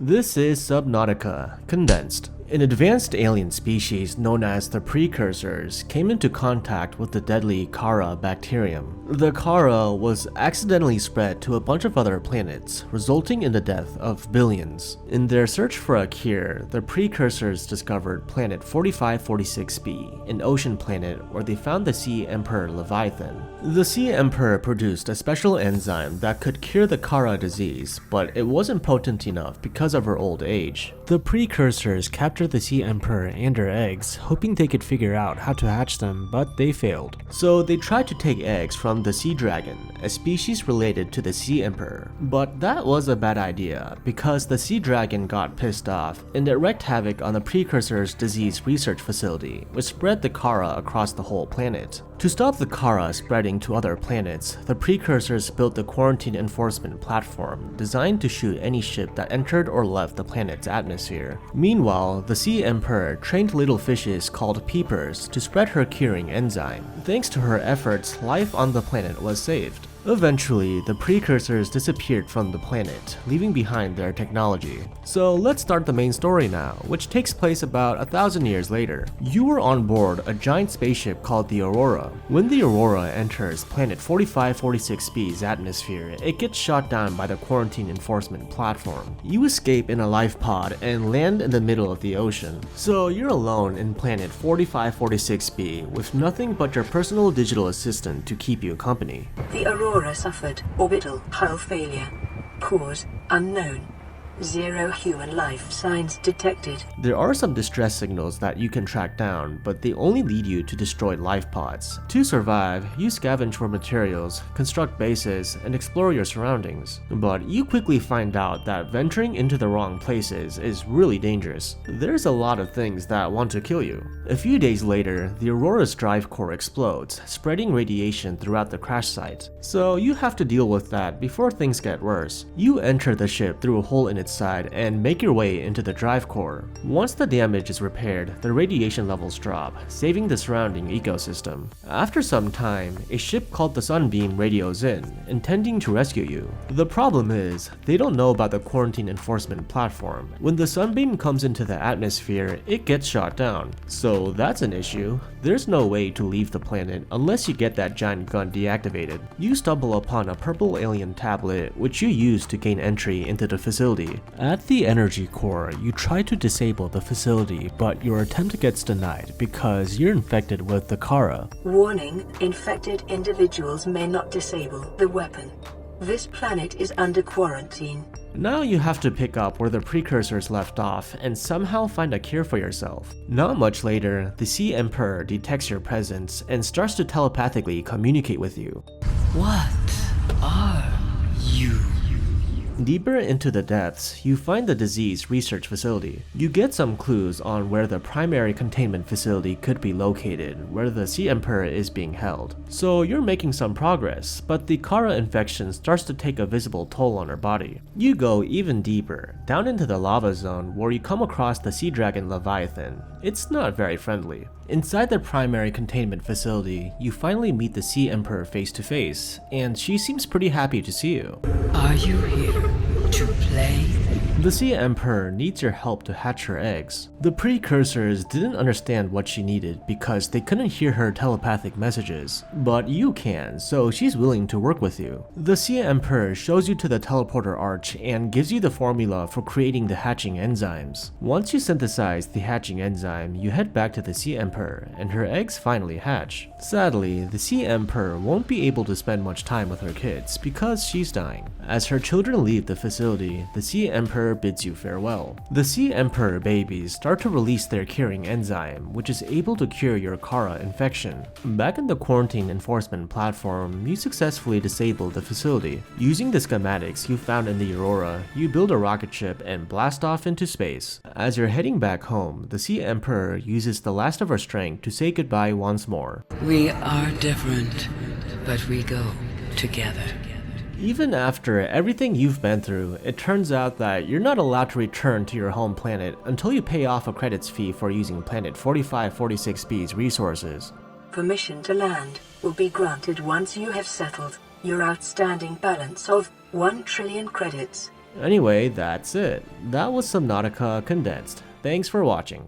This is Subnautica, Condensed. An advanced alien species known as the Precursors came into contact with the deadly Kara bacterium. The Kara was accidentally spread to a bunch of other planets, resulting in the death of billions. In their search for a cure, the Precursors discovered planet 4546b, an ocean planet where they found the Sea Emperor Leviathan. The Sea Emperor produced a special enzyme that could cure the Kara disease, but it wasn't potent enough because of her old age. The Precursors captured the Sea Emperor and her eggs, hoping they could figure out how to hatch them, but they failed. So they tried to take eggs from the Sea Dragon, a species related to the Sea Emperor. But that was a bad idea, because the Sea Dragon got pissed off, and it wreaked havoc on the Precursors' disease research facility, which spread the Kara across the whole planet. To stop the Kara spreading to other planets, the Precursors built the quarantine enforcement platform, designed to shoot any ship that entered or left the planet's atmosphere. Meanwhile, the Sea Emperor trained little fishes called peepers to spread her curing enzyme. Thanks to her efforts, life on the planet was saved. Eventually, the Precursors disappeared from the planet, leaving behind their technology. So let's start the main story now, which takes place about 1,000 years later. You are on board a giant spaceship called the Aurora. When the Aurora enters planet 4546b's atmosphere, it gets shot down by the quarantine enforcement platform. You escape in a life pod and land in the middle of the ocean. So you're alone in planet 4546b with nothing but your personal digital assistant to keep you company. The Aurora suffered orbital hull failure. Cause unknown. 0 human life signs detected. There are some distress signals that you can track down, but they only lead you to destroyed life pods. To survive, you scavenge for materials, construct bases, and explore your surroundings. But you quickly find out that venturing into the wrong places is really dangerous. There's a lot of things that want to kill you. A few days later, the Aurora's drive core explodes, spreading radiation throughout the crash site. So you have to deal with that before things get worse. You enter the ship through a hole in its side and make your way into the drive core. Once the damage is repaired, the radiation levels drop, saving the surrounding ecosystem. After some time, a ship called the Sunbeam radios in, intending to rescue you. The problem is, they don't know about the quarantine enforcement platform. When the Sunbeam comes into the atmosphere, it gets shot down. So that's an issue. There's no way to leave the planet unless you get that giant gun deactivated. You stumble upon a purple alien tablet, which you use to gain entry into the facility. At the energy core, you try to disable the facility, but your attempt gets denied because you're infected with the Kara. Warning, infected individuals may not disable the weapon. This planet is under quarantine. Now you have to pick up where the Precursors left off and somehow find a cure for yourself. Not much later, the Sea Emperor detects your presence and starts to telepathically communicate with you. What are you? Deeper into the depths, you find the disease research facility. You get some clues on where the primary containment facility could be located, where the Sea Emperor is being held. So you're making some progress, but the Kara infection starts to take a visible toll on her body. You go even deeper, down into the lava zone where you come across the Sea Dragon Leviathan. It's not very friendly. Inside the primary containment facility, you finally meet the Sea Emperor face to face, and she seems pretty happy to see you. Are you here to play? The Sea Emperor needs your help to hatch her eggs. The Precursors didn't understand what she needed because they couldn't hear her telepathic messages, but you can, so she's willing to work with you. The Sea Emperor shows you to the teleporter arch and gives you the formula for creating the hatching enzymes. Once you synthesize the hatching enzyme, you head back to the Sea Emperor, and her eggs finally hatch. Sadly, the Sea Emperor won't be able to spend much time with her kids because she's dying. As her children leave the facility, the Sea Emperor bids you farewell. The Sea Emperor babies start to release their curing enzyme, which is able to cure your Kara infection. Back in the quarantine enforcement platform, you successfully disable the facility. Using the schematics you found in the Aurora, you build a rocket ship and blast off into space. As you're heading back home, the Sea Emperor uses the last of her strength to say goodbye once more. We are different, but we go together. Even after everything you've been through, it turns out that you're not allowed to return to your home planet until you pay off a credits fee for using planet 4546b's resources. Permission to land will be granted once you have settled your outstanding balance of 1 trillion credits. Anyway, that's it. That was Subnautica Condensed. Thanks for watching.